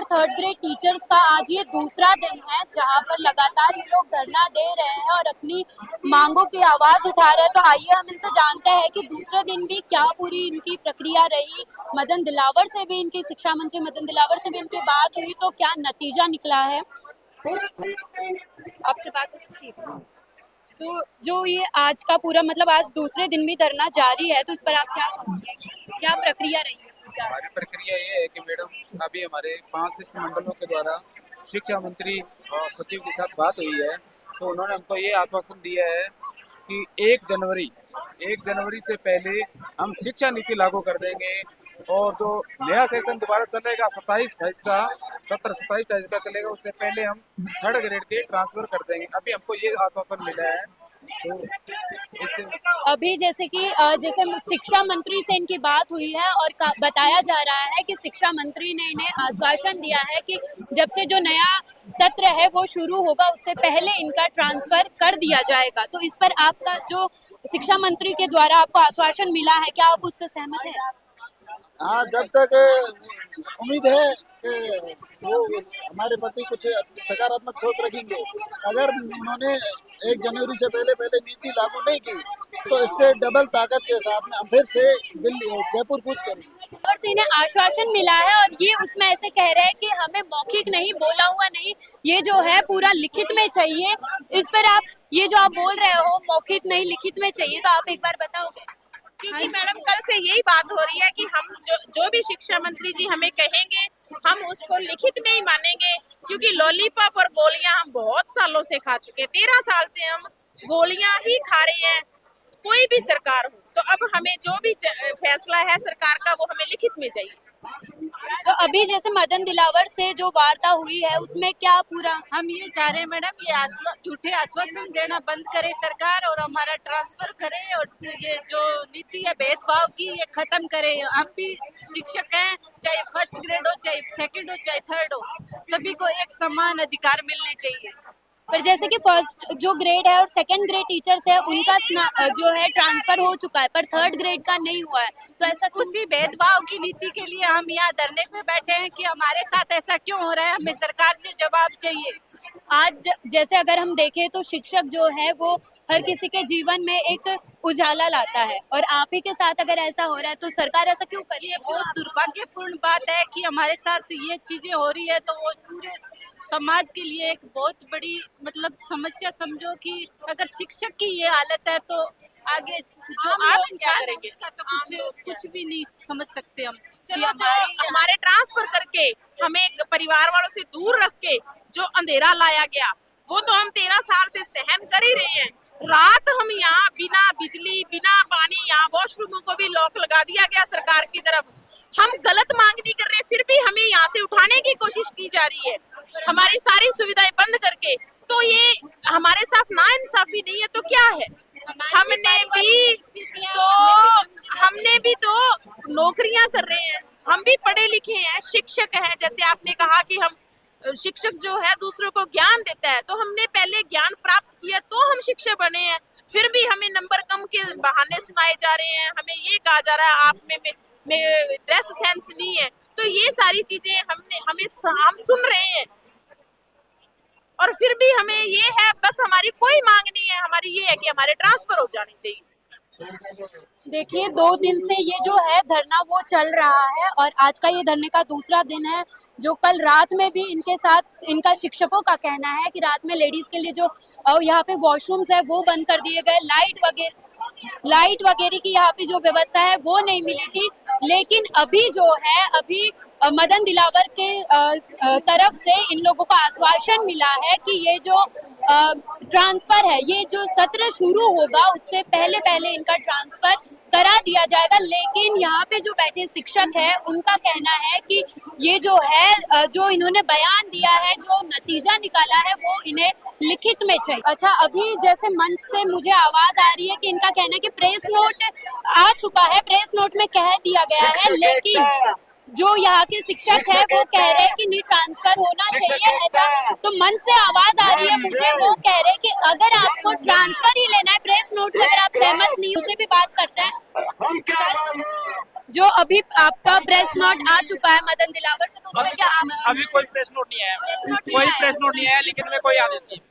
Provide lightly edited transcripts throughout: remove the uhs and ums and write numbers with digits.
पर third grade teachers का आज ये दूसरा दिन है जहां पर लगातार ये लोग धरना दे रहे हैं और अपनी मांगों की आवाज उठा रहे हैं। तो आइए हम इनसे जानते हैं कि दूसरे दिन भी क्या पूरी इनकी प्रक्रिया रही। मदन दिलावर से भी, इनके शिक्षा मंत्री मदन दिलावर से भी इनकी बात हुई, तो क्या नतीजा निकला है, आपसे बात हो सकती है। तो जो ये आज का पूरा मतलब आज दूसरे दिन भी धरना जारी है, तो इस पर आप क्या कहोगे, क्या प्रक्रिया रही है? हमारी प्रक्रिया ये है कि मैडम अभी हमारे 5 शिष्टमंडलों के द्वारा शिक्षा मंत्री और सचिव के साथ बात हुई है, तो उन्होंने हमको ये आश्वासन दिया है कि 1 जनवरी से पहले हम शिक्षा नीति लागू कर देंगे और जो नया सेशन दोबारा चलेगा 27-28 का, 17-27-28 का चलेगा, उससे पहले हम थर्ड ग्रेड के ट्रांसफर कर देंगे। अभी हमको ये आश्वासन मिला है। तो अभी जैसे कि जैसे शिक्षा मंत्री से इनकी बात हुई है और बताया जा रहा है कि शिक्षा मंत्री ने इन्हें आश्वासन दिया है कि जब से जो नया सत्र है वो शुरू होगा उससे पहले इनका ट्रांसफर कर दिया जाएगा। तो इस पर आपका जो शिक्षा मंत्री के द्वारा आपको आश्वासन मिला है, क्या आप उससे सहमत हैं? हाँ, जब तक उम्मीद है कि वो हमारे प्रति कुछ सकारात्मक सोच रखेंगे। अगर उन्होंने 1 जनवरी से पहले नीति लागू नहीं की तो इससे डबल ताकत के साथ में हम फिर से दिल्ली जयपुर कूच करेंगे। और से इन्हें आश्वासन मिला है और ये उसमें ऐसे कह रहे हैं कि हमें मौखिक नहीं, बोला हुआ नहीं, ये जो है पूरा लिखित में चाहिए। इस पर आप ये जो आप बोल रहे हो मौखिक नहीं लिखित में चाहिए, तो आप एक बार बताओगे? क्योंकि मैडम कल से यही बात हो रही है कि हम जो भी शिक्षा मंत्री जी हमें कहेंगे हम उसको लिखित में ही मानेंगे, क्योंकि लॉलीपॉप और गोलियां हम बहुत सालों से खा चुके हैं। 13 साल से हम गोलियां ही खा रहे हैं, कोई भी सरकार हो। तो अब हमें जो भी फैसला है सरकार का वो हमें लिखित में चाहिए। तो अभी जैसे मदन दिलावर से जो वार्ता हुई है उसमें क्या पूरा हम ये चाह रहे हैं मैडम, ये झूठे आश्वासन देना बंद करे सरकार और हमारा ट्रांसफर करे और ये जो नीति है भेदभाव की ये खत्म करे। हम भी शिक्षक हैं, चाहे फर्स्ट ग्रेड हो, चाहे सेकंड हो, चाहे थर्ड हो, सभी को एक समान अधिकार मिलने चाहिए। पर जैसे कि फर्स्ट जो ग्रेड है और सेकंड ग्रेड टीचर्स है उनका जो है ट्रांसफर हो चुका है पर थर्ड ग्रेड का नहीं हुआ है, तो ऐसा उसी भेदभाव की नीति के लिए हम यहाँ धरने पे बैठे हैं कि हमारे साथ ऐसा क्यों हो रहा है, हमें सरकार से जवाब चाहिए। आज जैसे अगर हम देखें तो शिक्षक जो है वो हर किसी के जीवन में एक उजाला लाता है और आप ही के साथ अगर ऐसा हो रहा है तो सरकार ऐसा क्यों कर रही है? बहुत दुर्भाग्यपूर्ण बात है कि हमारे साथ ये चीजें हो रही है, तो वो पूरे समाज के लिए एक बहुत बड़ी मतलब समस्या समझो कि अगर शिक्षक की ये हालत है तो आगे जो आम इंसान है उसका तो कुछ भी नहीं समझ सकते हम। चलो जो हमारे ट्रांसफर करके हमें परिवार वालों से दूर रख के जो अंधेरा लाया गया वो तो हम 13 साल से सहन कर ही रहे हैं। रात हम यहाँ बिना बिजली बिना पानी, यहाँ वॉशरूमों को भी लॉक लगा दिया गया सरकार की तरफ। हम गलत मांग नहीं कर रहे, फिर भी हमें यहाँ से उठाने की कोशिश की जा रही है, हमारी सारी सुविधाएं बंद करके। तो ये हमारे साथ नाइंसाफी नहीं है तो क्या है? हमने भी तो नौकरियां कर रहे हैं, हम भी पढ़े लिखे हैं, शिक्षक हैं। जैसे आपने कहा कि हम शिक्षक जो है दूसरों को ज्ञान देता है, तो हमने पहले ज्ञान प्राप्त किया तो हम शिक्षक बने हैं। फिर भी हमें नंबर कम के बहाने सुनाए जा रहे हैं, हमें ये कहा जा रहा है आप में ड्रेस सेंस नहीं है। तो ये सारी चीजें हम सुन रहे हैं और फिर भी हमें ये है, बस हमारी कोई मांग नहीं है, हमारी ये है कि हमारे ट्रांसफर हो जाने चाहिए। देखिए 2 दिन से ये जो है धरना वो चल रहा है और आज का ये धरने का दूसरा दिन है। जो कल रात में भी इनके साथ इनका शिक्षकों का कहना है कि रात में लेडीज के लिए जो यहाँ पे वॉशरूम्स है वो बंद कर दिए गए, लाइट वगैरह की यहाँ पे जो व्यवस्था है वो नहीं मिली थी। लेकिन अभी जो है अभी मदन दिलावर के तरफ से इन लोगों को आश्वासन मिला है कि ये जो ट्रांसफर है, ये जो सत्र शुरू होगा उससे पहले इनका ट्रांसफर करा दिया जाएगा। लेकिन यहाँ पे जो बैठे शिक्षक है उनका कहना है कि ये जो है जो इन्होंने बयान दिया है, जो नतीजा निकाला है वो इन्हें लिखित में चाहिए। अच्छा, अभी जैसे मंच से मुझे आवाज आ रही है कि इनका कहना है कि प्रेस नोट आ चुका है, प्रेस नोट में कह दिया गया है, लेकिन जो यहाँ के शिक्षक है वो कह रहे हैं कि नहीं ट्रांसफर होना चाहिए ऐसा। तो मन से आवाज आ रही है मुझे, वो कह रहे हैं कि अगर आपको ट्रांसफर ही लेना है प्रेस नोट से, अगर आप सहमत नहीं, उसे भी बात करते हैं। जो अभी आपका प्रेस नोट आ चुका है मदन दिलावर से, तो उसमें क्या आप अभी कोई प्रेस नोट नहीं आया, प्रेस नोट नहीं कोई आया? प्रेस नोट नहीं आया, लेकिन में कोई आदेश नहीं है।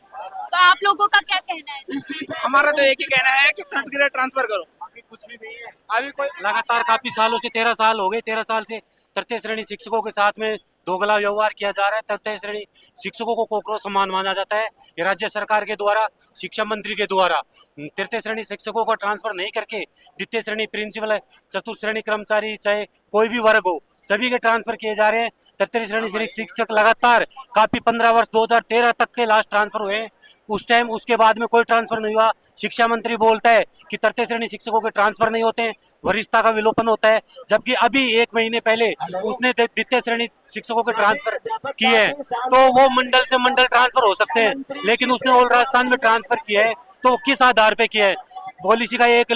तो आप लोगों का क्या कहना है इसमें? हमारा तो एक ही कहना है कि थर्ड ग्रेड ट्रांसफर करो। अभी कुछ भी नहीं है। अभी कोई लगातार काफी सालों से 13 साल हो गए, 13 साल से तृतीय श्रेणी शिक्षकों के साथ में दोगला व्यवहार किया जा रहा है। तृतीय श्रेणी शिक्षकों को कोकरो सम्मान माना जाता है। ये राज्य सरकार के द्वारा, शिक्षा मंत्री के द्वारा तृतीय श्रेणी शिक्षकों को ट्रांसफर नहीं करके द्वितीय श्रेणी प्रिंसिपल, चतुर्थ श्रेणी कर्मचारी, चाहे कोई भी वर्ग हो, सभी के ट्रांसफर किए जा रहे हैं। तृतीय श्रेणी शिक्षक लगातार काफी 15 वर्ष 2013 तक के लास्ट ट्रांसफर हुए हैं। उस टाइम उसके बाद में कोई ट्रांसफर नहीं हुआ। शिक्षा मंत्री बोलता है कि तृतीय श्रेणी शिक्षकों के ट्रांसफर नहीं होते हैं, वरिष्ठता का विलोपन होता है, जबकि अभी 1 महीने पहले उसने द्वितीय श्रेणी शिक्षकों के ट्रांसफर किए हैं। तो वो मंडल से मंडल ट्रांसफर हो सकते हैं, लेकिन उसने ऑल राजस्थान में ट्रांसफर किया है, तो किस आधार पे किया है? पॉलिसी का एक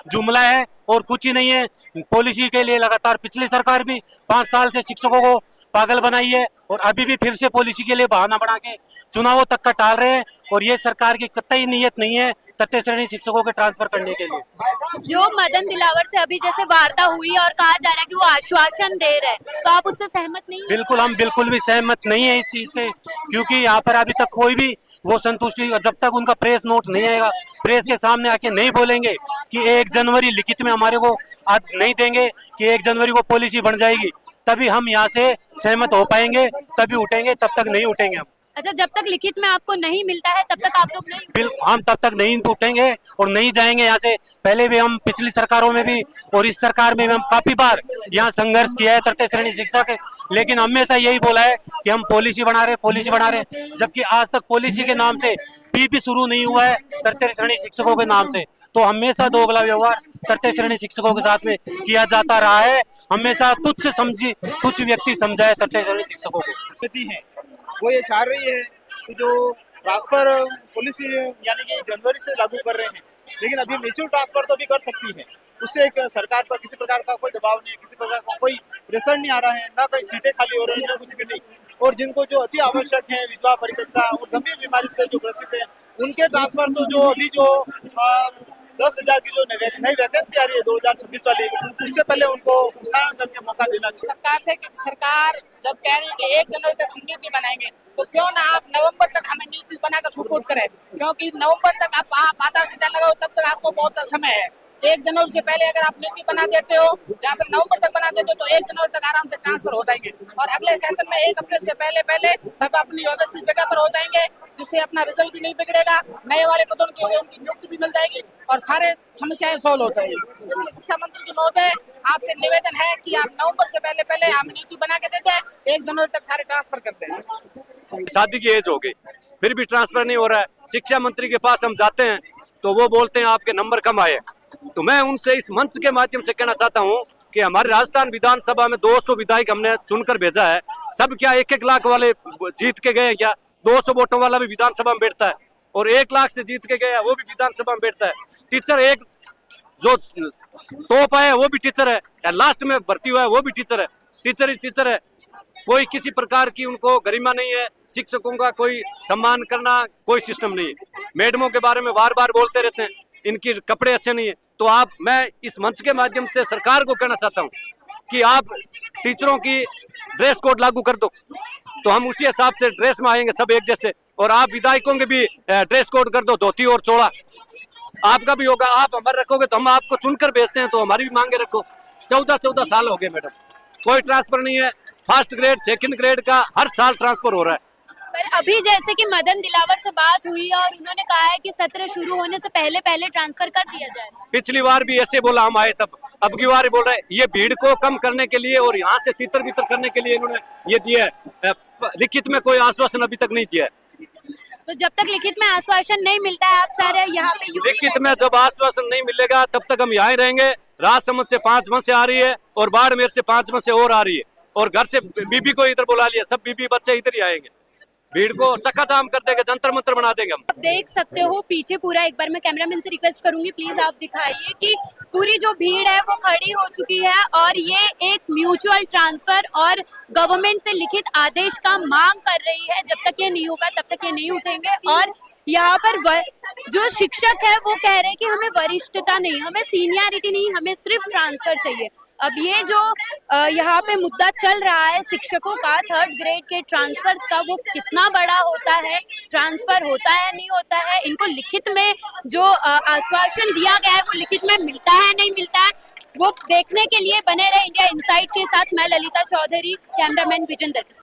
जुमला है और कुछ ही नहीं है। पॉलिसी के लिए लगातार पिछली सरकार भी 5 साल से शिक्षकों को पागल बनाई है, और अभी भी फिर से पॉलिसी के लिए बहाना बना के चुनावों तक का टाल रहे हैं। और ये सरकार की कतई नीयत नहीं है तृतीय श्रेणी शिक्षकों के ट्रांसफर करने के लिए। जो मदन दिलावर से अभी जैसे वार्ता हुई और कहा जा रहा है कि वो आश्वासन दे रहे हैं, तो आप उससे सहमत नहीं हैं? बिल्कुल, हम बिल्कुल भी सहमत नहीं है इस चीज से, क्योंकि यहाँ पर अभी तक कोई भी वो संतुष्टि, जब तक उनका प्रेस नोट नहीं आएगा, प्रेस के सामने आके नहीं बोलेंगे कि 1 जनवरी लिखित में हमारे को नहीं देंगे कि 1 जनवरी को पॉलिसी बन जाएगी, तभी हम यहाँ से सहमत हो पाएंगे, तभी उठेंगे, तब तक नहीं उठेंगे हम। अच्छा, जब तक लिखित में आपको नहीं मिलता है तब तक आप लोग नहीं? बिल्कुल, हम तब तक नहीं उठेंगे और नहीं जाएंगे यहाँ से। पहले भी हम पिछली सरकारों में भी और इस सरकार में भी हम काफी बार यहाँ संघर्ष किया है तृतीय श्रेणी शिक्षक, लेकिन हमेशा यही बोला है कि हम पॉलिसी बना रहे, जबकि आज तक पॉलिसी के नाम से भी शुरू नहीं हुआ है तृतीय श्रेणी शिक्षकों के नाम से। तो हमेशा दोगला व्यवहार तृतीय श्रेणी शिक्षकों के साथ में किया जाता रहा है। हमेशा तुच्छ व्यक्ति समझा है तृतीय श्रेणी शिक्षकों को। वो ये चाह रही है कि जो ट्रांसफर पॉलिसी यानी कि जनवरी से लागू कर रहे हैं, लेकिन अभी म्यूचुअल ट्रांसफर तो भी कर सकती है। उससे एक सरकार पर किसी प्रकार का कोई दबाव नहीं है, किसी प्रकार का कोई प्रेशर नहीं आ रहा है, ना कहीं सीटें खाली हो रही है, ना कुछ भी नहीं। और जिनको जो अति आवश्यक है, विधवा, परित्यक्ता और गंभीर बीमारी से जो ग्रसित है, उनके ट्रांसफर तो जो अभी जो 10,000 की जो नई वैकेंसी आ रही है 2026 वाली, उससे पहले उनको घोषणा करके मौका देना चाहिए। सरकार जब कह रही है कि 1 जनवरी तक हम नीति बनाएंगे, तो क्यों ना आप नवंबर तक हमें नीति बनाकर सुपुर्द करें, क्योंकि नवंबर तक आप आचार संहिता लगाओ, तब तक आपको बहुत समय है। 1 जनवरी से पहले अगर आप नीति बना देते हो या फिर नवंबर तक बना देते हो, तो 1 जनवरी तक आराम से ट्रांसफर हो जाएंगे, और अगले सेशन में 1 अप्रैल से पहले सब अपनी व्यवस्थित जगह पर हो जाएंगे, जिससे अपना रिजल्ट भी नहीं बिगड़ेगा, नए वाले पदोन्नति होंगे, उनकी नियुक्ति भी मिल जाएगी और सारे समस्याएं सॉल्व हो जाएगी। इसलिए शिक्षा मंत्री जी महोदय, आपसे निवेदन है कि आप नवंबर से पहले हम नीति बना के देते हैं, 1 जनवरी तक सारे ट्रांसफर करते हैं। शादी की एज हो गई, फिर भी ट्रांसफर नहीं हो रहा है। शिक्षा मंत्री के पास हम जाते हैं तो वो बोलते हैं आपके नंबर कम आए। तो मैं उनसे इस मंच के माध्यम से कहना चाहता हूँ कि हमारे राजस्थान विधानसभा में 200 विधायक हमने चुनकर भेजा है। सब क्या 1-1 लाख वाले जीत के गए? क्या 200 वोटों वाला भी विधानसभा में बैठता है, और 1 लाख से जीत के गया वो भी विधानसभा में बैठता है। टीचर एक जो टॉप है वो भी टीचर है, या लास्ट में भर्ती हुआ है वो भी टीचर है। टीचर है, कोई किसी प्रकार की उनको गरिमा नहीं है। शिक्षकों का कोई सम्मान करना कोई सिस्टम नहीं है। मैडमों के बारे में बार बार बोलते रहते हैं, इनके कपड़े अच्छे नहीं है। तो मैं इस मंच के माध्यम से सरकार को कहना चाहता हूँ कि आप टीचरों की ड्रेस कोड लागू कर दो, तो हम उसी हिसाब से ड्रेस में आएंगे सब एक जैसे। और आप विधायकों के भी ड्रेस कोड कर दो, धोती और चोला आपका भी होगा। आप हमारे रखोगे तो हम आपको चुनकर भेजते हैं, तो हमारी भी मांगे रखो। 14 साल हो गए मैडम, कोई ट्रांसफर नहीं है। फर्स्ट ग्रेड, सेकंड ग्रेड का हर साल ट्रांसफर हो रहा है। पर अभी जैसे कि मदन दिलावर से बात हुई और उन्होंने कहा है कि सत्र शुरू होने से पहले ट्रांसफर कर दिया जाएगा। पिछली बार भी ऐसे बोला, हम आए तब। अब की बार बोल रहे हैं ये भीड़ को कम करने के लिए और यहाँ से तितर बितर करने के लिए इन्होंने ये दिया है। लिखित में कोई आश्वासन अभी तक नहीं दिया है। तो जब तक लिखित में आश्वासन नहीं मिलता है, आप सारे यहाँ पे लिखित में जब आश्वासन नहीं मिलेगा तब तक हम यहाँ रहेंगे। राजसमंद से 5 बसें आ रही है और बाड़मेर से 5 बसें और आ रही है, और घर से बीबी को इधर बुला लिया, सब बीबी बच्चे इधर ही आएंगे। भीड़ को चक्का जाम कर देंगे, जंतर मंतर बना देंगे हम। आप देख सकते हो पीछे पूरा, एक बार मैं कैमरामैन से रिक्वेस्ट करूंगी प्लीज आप दिखाइए कि पूरी जो भीड़ है वो खड़ी हो चुकी है और ये एक म्यूचुअल ट्रांसफर और गवर्नमेंट से लिखित आदेश का मांग कर रही है। जब तक ये नहीं होगा तब तक ये नहीं उठेंगे। और यहाँ पर जो शिक्षक है वो कह रहे हैं कि हमें वरिष्ठता नहीं, हमें सीनियरिटी नहीं, हमें सिर्फ ट्रांसफर चाहिए। अब ये जो यहाँ पे मुद्दा चल रहा है शिक्षकों का 3rd ग्रेड के ट्रांसफर्स का, वो कितना बड़ा होता है, ट्रांसफर होता है नहीं होता है, इनको लिखित में जो आश्वासन दिया गया है वो लिखित में मिलता है नहीं मिलता है, वो देखने के लिए बने रहे इंडिया इनसाइट के साथ। मैं ललिता चौधरी, कैमरामैन विजेंद्र के साथ।